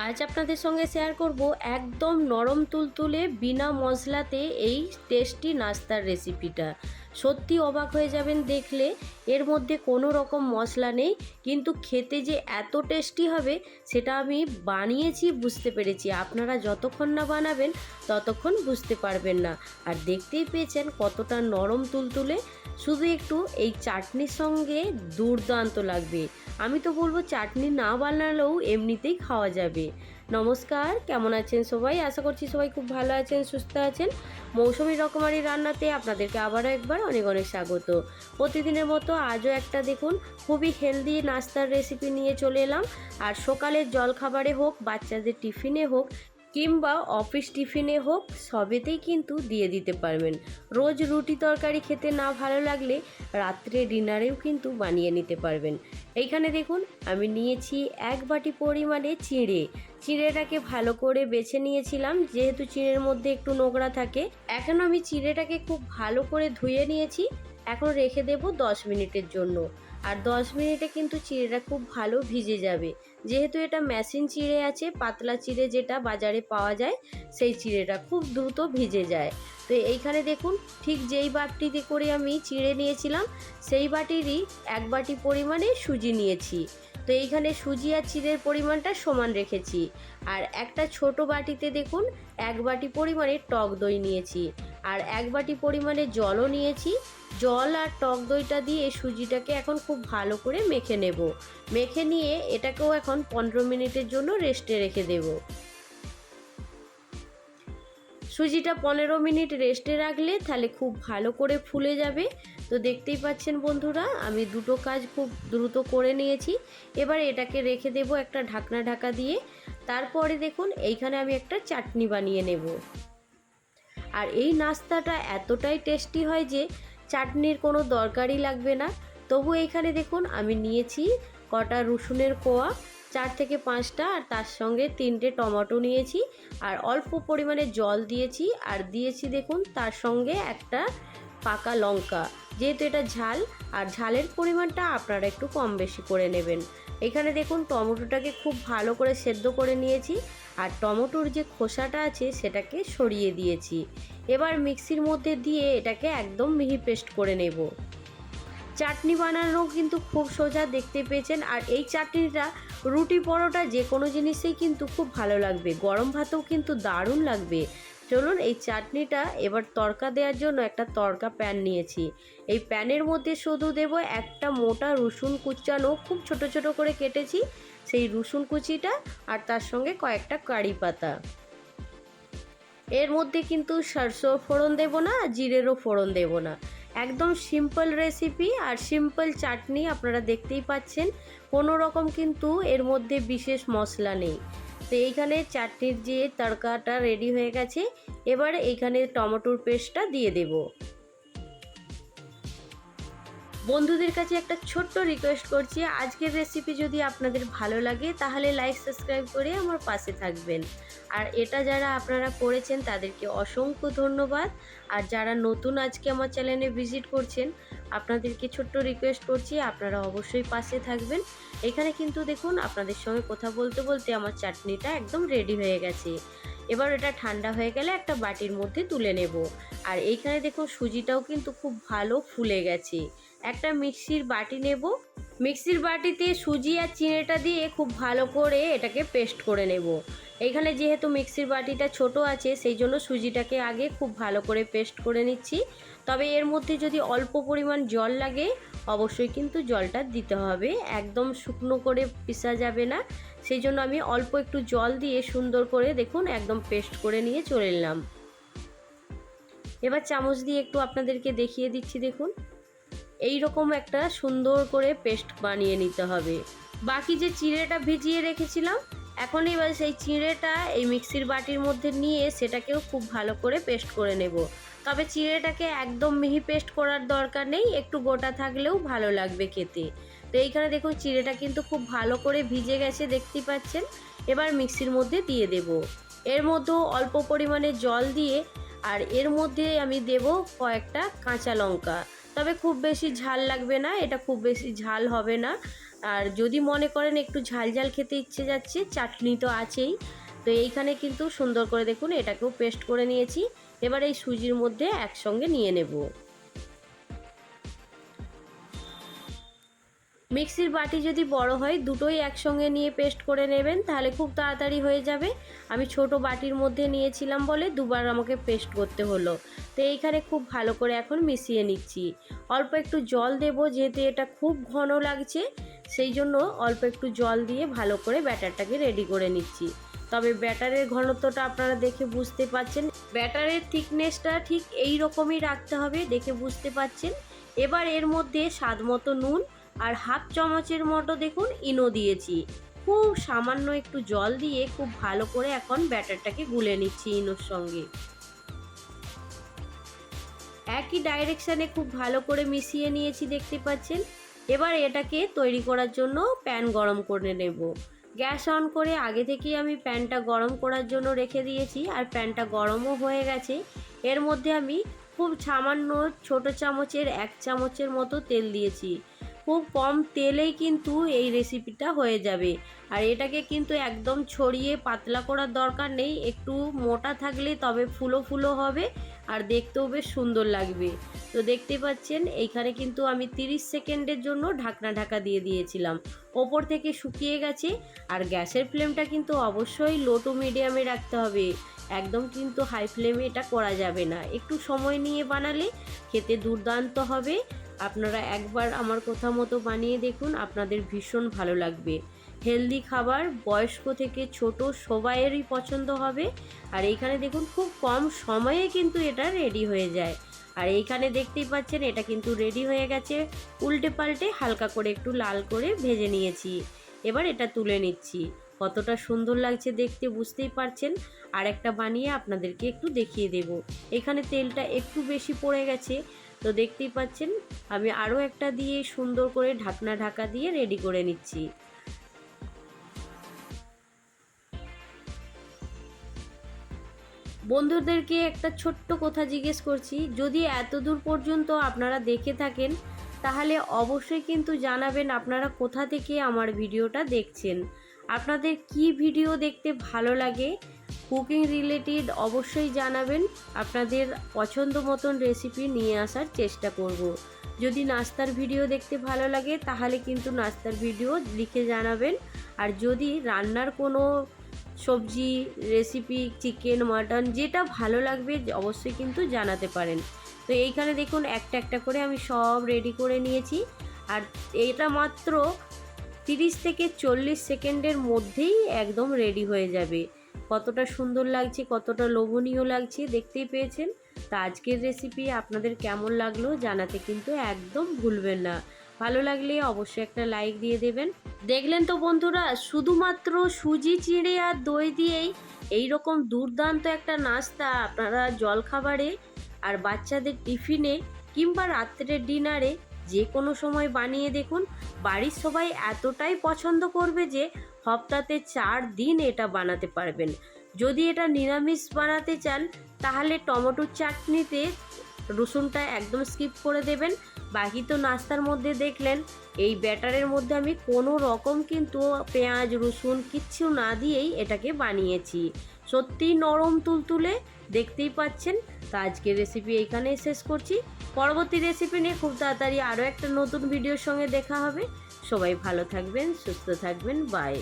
আজ আপনাদের সঙ্গে শেয়ার করব একদম নরম তুলতুলে বিনা মশলাতে এই টেস্টি নাস্তার রেসিপিটা। সত্যি অবাক হয়ে যাবেন দেখলে। এর মধ্যে কোনো রকম মশলা নেই, কিন্তু খেতে যে এত টেস্টি হবে সেটা আমি বানিয়েছি বুঝতে পেরেছি। আপনারা যতক্ষণ না বানাবেন ততক্ষণ বুঝতে পারবেন না। আর দেখতেই পেয়েছেন কতটা নরম তুলতুলে। শুধু একটু এই চাটনির সঙ্গে দুর্দান্ত লাগবে। আমি তো বলবো চাটনি না বানালেও এমনিতেই খাওয়া যাবে। নমস্কার, কেমন আছেন সবাই? আশা করছি সবাই খুব ভালো আছেন, সুস্থ আছেন। মৌসুমী রকমারি রান্নাতে আপনাদেরকে আবারও একবার অনেক অনেক স্বাগত। প্রতিদিনের মতো আজও একটা দেখুন খুবই হেলদি নাস্তার রেসিপি নিয়ে চলে এলাম। আর সকালের জলখাবারে হোক, বাচ্চাদের টিফিনে হোক, কিংবা অফিস টিফিনে হোক, সবেতেই কিন্তু দিয়ে দিতে পারবেন। রোজ রুটি তরকারি খেতে না ভালো লাগলে রাত্রে ডিনারেও কিন্তু বানিয়ে নিতে পারবেন। এইখানে দেখুন আমি নিয়েছি 1 বাটি পরিমাণে চিঁড়েটাকে ভালো করে বেছে নিয়েছিলাম, যেহেতু চিঁড়ের মধ্যে একটু নোংরা থাকে। এখন আমি চিঁড়েটাকে খুব ভালো করে ধুয়ে নিয়েছি। এখন রেখে দেব 10 মিনিটের জন্য। আর 10 মিনিটে কিন্তু চিঁড়েটা খুব ভালো ভিজে যাবে, যেহেতু এটা মেশিন চিঁড়ে আছে। পাতলা চিঁড়ে যেটা বাজারে পাওয়া যায় সেই চিঁড়েটা খুব দ্রুত ভিজে যায়। তো এইখানে দেখুন ঠিক যেই বাটিতে করে আমি চিঁড়ে নিয়েছিলাম সেই বাটিরই 1 বাটি পরিমাণে সুজি নিয়েছি। তো এইখানে সুজি আর চিঁড়ের পরিমাণটা সমান রেখেছি। আর একটা ছোট বাটিতে দেখুন 1 বাটি পরিমাণে টক দই নিয়েছি। আর 1 বাটি পরিমাণে জলও নিয়েছি। জল আর টক দইটা দিয়ে সুজিটাকে এখন খুব ভালো করে মেখে নেব। মেখে নিয়ে এটাকেও এখন 15 মিনিটের জন্য রেস্টে রেখে দেব। সুজিটা 15 মিনিট রেস্টে রাখলে তাহলে খুব ভালো করে ফুলে যাবে। তো দেখতেই পাচ্ছেন বন্ধুরা, আমি দুটো কাজ খুব দ্রুত করে নিয়েছি। এবার এটাকে রেখে দেব একটা ঢাকা দিয়ে। তারপরে দেখুন এইখানে আমি একটা চাটনি বানিয়ে নেব। আর এই নাস্তাটা এতটাই টেস্টি হয় যে চাটনির কোনো দরকারই লাগবে না। তবু এইখানে দেখুন আমি নিয়েছি কটা রসুনের কোয়া, 4 থেকে 5টা, আর তার সঙ্গে 3টে টমেটো নিয়েছি। আর অল্প পরিমাণে জল দিয়েছি। আর দিয়েছি দেখুন তার সঙ্গে একটা পাকা লঙ্কা, যেহেতু এটা ঝাল। আর ঝালের পরিমাণটা আপনারা একটু কম বেশি করে নেবেন। এখানে দেখুন টমেটোটাকে খুব ভালো করে সেদ্ধ করে নিয়েছি। আর টমেটোর যে খোসাটা আছে সেটাকে সরিয়ে দিয়েছি। এবার মিক্সির মধ্যে দিয়ে এটাকে একদম মিহি পেস্ট করে নেব। চাটনি বানানো কিন্তু খুব সোজা, দেখতে পেয়েছেন। আর এই চাটনিটা রুটি পরোটা যে কোনো জিনিসেই কিন্তু খুব ভালো লাগবে, গরম ভাতেও কিন্তু দারুণ লাগবে। চলুন এই চাটনিটা এবার তড়কা দেওয়ার জন্য একটা তড়কা প্যান নিয়েছি। এই প্যানের মধ্যে শুধু দেব একটা মোটা রসুন কুচানো, খুব ছোট ছোট করে কেটেছি সেই রসুন কুচিটা, আর তার সঙ্গে কয়েকটা কারি পাতা। এর মধ্যে কিন্তু সরষের ফোড়ন দেব না, জিরেরও ফোড়ন দেব না। একদম সিম্পল রেসিপি আর সিম্পল চাটনি। আপনারা দেখতেই পাচ্ছেন কোনো রকম কিন্তু এর মধ্যে বিশেষ মশলা নেই। তো এইখানে চাটনির যে তড়কাটা রেডি হয়ে গেছে। এবার এইখানে টমেটোর পেস্টটা দিয়ে দেব। বন্ধুদের কাছে একটা ছোট্ট রিকোয়েস্ট করছি, আজকের রেসিপি যদি আপনাদের ভালো লাগে তাহলে লাইক সাবস্ক্রাইব করে আমার পাশে থাকবেন। আর এটা যারা আপনারা করেছেন তাদেরকে অসংখ্য ধন্যবাদ। আর যারা নতুন আজকে আমার চ্যানেলে ভিজিট করছেন আপনাদেরকে ছোট্ট রিকোয়েস্ট করছি আপনারা অবশ্যই পাশে থাকবেন। এখানে কিন্তু দেখুন আপনাদের সঙ্গে কথা বলতে বলতে আমার চাটনিটা একদম রেডি হয়ে গেছে। এবার এটা ঠান্ডা হয়ে গেলে একটা বাটির মধ্যে তুলে নেব। আর এইখানে দেখুন সুজিটাও কিন্তু খুব ভালো ফুলে গেছে। একটা মিক্সির বাটি নেব। মিক্সির বাটিতে সুজি আর চিনিটা দিয়ে খুব ভালো করে এটাকে পেস্ট করে নেব। এখানে যেহেতু মিক্সির বাটিটা ছোট আছে সেই জন্য সুজিটাকে আগে খুব ভালো করে পেস্ট করে নিচ্ছি। তবে এর মধ্যে যদি অল্প পরিমাণ জল লাগে অবশ্যই কিন্তু জলটা দিতে হবে, একদম শুকনো করে পিষা যাবে না। সেই জন্য আমি অল্প একটু জল দিয়ে সুন্দর করে দেখুন একদম পেস্ট করে নিয়ে চলে এলাম। এবার চামচ দিয়ে একটু আপনাদেরকে দেখিয়ে দিচ্ছি, দেখুন এই রকম একটা সুন্দর করে পেস্ট বানিয়ে নিতে হবে। বাকি যে চিঁড়েটা ভিজিয়ে রেখেছিলাম এখন এবার সেই চিঁড়েটা এই মিক্সির বাটির মধ্যে নিয়ে সেটাকেও খুব ভালো করে পেস্ট করে নেব। তবে চিঁড়েটাকে একদম মিহি পেস্ট করার দরকার নেই, একটু গোটা থাকলেও ভালো লাগবে খেতে। তো এইখানে দেখুন চিঁড়েটা কিন্তু খুব ভালো করে ভিজে গেছে, দেখতেই পাচ্ছেন। এবার মিক্সির মধ্যে দিয়ে দেব। এর মধ্যেও অল্প পরিমাণে জল দিয়ে আর এর মধ্যে আমি দেব কয়েকটা কাঁচা লঙ্কা। তবে খুব বেশি ঝাল লাগবে না, এটা খুব বেশি ঝাল হবে না। আর যদি মনে করেন একটু ঝাল ঝাল খেতে ইচ্ছে যাচ্ছে, চাটনি তো আছেই। তো এইখানে কিন্তু সুন্দর করে দেখুন এটাকেও পেস্ট করে নিয়েছি। এবার এই সুজির মধ্যে একসঙ্গে নিয়ে নেব। মিক্সির বাটি যদি বড় হয় দুটোই একসঙ্গে নিয়ে পেস্ট করে নেবেন, তাহলে খুব তাড়াতাড়ি হয়ে যাবে। আমি ছোট বাটির মধ্যে নিয়েছিলাম বলে দুবার আমাকে পেস্ট করতে হলো। তো এইখানে খুব ভালো করে এখন মিশিয়ে নিচ্ছি। অল্প একটু জল দেব, যেহেতু এটা খুব ঘন লাগছে, সেই জন্য অল্প একটু জল দিয়ে ভালো করে ব্যাটারটাকে রেডি করে নিচ্ছি। তবে ব্যাটারের ঘনত্বটা আপনারা দেখে বুঝতে পাচ্ছেন, ব্যাটারের থিকনেসটা ঠিক এই রকমই রাখতে হবে, দেখে বুঝতে পাচ্ছেন। এবার এর মধ্যে স্বাদ মতো নুন আর হাফ চামচের মতো দেখুন ইনো দিয়েছি। খুব সামান্য একটু জল দিয়ে খুব ভালো করে এখন ব্যাটারটাকে গুলে নিচ্ছি ইনোর সঙ্গে। একই ডাইরেকশানে খুব ভালো করে মিশিয়ে নিয়েছি, দেখতে পাচ্ছেন। এবার এটাকে তৈরি করার জন্য প্যান গরম করে নেব। গ্যাস অন করে আগে থেকেই আমি প্যানটা গরম করার জন্য রেখে দিয়েছি, আর প্যানটা গরমও হয়ে গেছে। এর মধ্যে আমি খুব সামান্য ছোট চামচের 1 চামচের মতো তেল দিয়েছি। খুব কম তেলেই কিন্তু এই রেসিপিটা হয়ে যাবে। আর এটাকে কিন্তু একদম ছড়িয়ে পাতলা করার দরকার নেই, একটু মোটা থাকলে তবে ফুলো ফুলো হবে আর দেখতেও বেশ সুন্দর লাগবে। তো দেখতে পাচ্ছেন এইখানে কিন্তু আমি 30 সেকেন্ডের জন্য ঢাকা দিয়ে দিয়েছিলাম। ওপর থেকে শুকিয়ে গেছে। আর গ্যাসের ফ্লেমটা কিন্তু অবশ্যই লো টু মিডিয়ামে রাখতে হবে, একদম কিন্তু হাই ফ্লেমে এটা করা যাবে না। একটু সময় নিয়ে বানালে খেতে দুর্দান্ত হবে। আপনারা একবার আমার কথা মতো বানিয়ে দেখুন, আপনাদের ভীষণ ভালো লাগবে। হেলদি খাবার, বয়স্ক থেকে ছোট সবাইয়েরই পছন্দ হবে। আর এইখানে দেখুন খুব কম সময়ে কিন্তু এটা রেডি হয়ে যায়। আর এইখানে দেখতেই পাচ্ছেন এটা কিন্তু রেডি হয়ে গেছে। উল্টে পাল্টে হালকা করে একটু লাল করে ভেজে নিয়েছি। এবার এটা তুলে নিচ্ছি। কতটা সুন্দর লাগছে দেখতে বুঝতেই পারছেন। আর একটা বানিয়ে আপনাদেরকে একটু দেখিয়ে দেব। এখানে তেলটা একটু বেশি পড়ে গেছে, তো দেখতেই পাচ্ছেন আমি আরও একটা দিয়ে সুন্দর করে ঢাকা দিয়ে রেডি করে নিচ্ছি। বন্ধুদেরকে একটা ছোট্ট কথা জিজ্ঞেস করছি, যদি এত দূর পর্যন্ত আপনারা দেখে থাকেন তাহলে অবশ্যই কিন্তু জানাবেন আপনারা কোথা থেকে আমার ভিডিওটা দেখছেন। আপনাদের কি ভিডিও দেখতে ভালো লাগে, কুকিং রিলেটেড অবশ্যই জানাবেন। আপনাদের পছন্দ মতন রেসিপি নিয়ে আসার চেষ্টা করব। যদি নাস্তার ভিডিও দেখতে ভালো লাগে তাহলে কিন্তু নাস্তার ভিডিও লিখে জানাবেন। আর যদি রান্নার কোনো সবজি রেসিপি, চিকেন, মাটন, যেটা ভালো লাগবে অবশ্যই কিন্তু জানাতে পারেন। তো এইখানে দেখুন একটা একটা করে আমি সব রেডি করে নিয়েছি। আর এটা মাত্র 30 থেকে 40 সেকেন্ডের মধ্যেই একদম রেডি হয়ে যাবে। কতটা সুন্দর লাগছে, কতটা লোভনীয় লাগছে দেখতেই পেয়েছেন। তা আজকের রেসিপি আপনাদের কেমন লাগলো জানাতে কিন্তু একদম ভুলবেন না। ভালো লাগলে অবশ্যই একটা লাইক দিয়ে দেবেন। দেখলেন তো বন্ধুরা, শুধুমাত্র সুজি, চিড়ে আর দই দিয়েই এই রকম দুর্দান্ত একটা নাস্তা আপনারা জলখাবারে আর বাচ্চাদের টিফিনে কিংবা রাত্রের ডিনারে যে কোনো সময় বানিয়ে দেখুন। বাড়ির সবাই এতটাই পছন্দ করবে যে সপ্তাহে 4 দিন এটা বানাতে পারবেন। যদি এটা নিরামিষ বানাতে চান তাহলে টমেটোর চাটনিতে রসুনটা একদম স্কিপ করে দেবেন। বাকি তো নাস্তার মধ্যে দেখলেন এই ব্যাটারের মধ্যে আমি কোনো রকম কিন্তু পেঁয়াজ রসুন কিচ্ছু না দিয়েই এটাকে বানিয়েছি। সত্যিই নরম তুলতুলে, দেখতেই পাচ্ছেন। তো আজকের রেসিপি এইখানেই শেষ করছি। পরবর্তী রেসিপি নিয়ে খুব তাড়াতাড়ি আরও একটা নতুন ভিডিওর সঙ্গে দেখা হবে। সবাই ভালো থাকবেন, সুস্থ থাকবেন, বাই।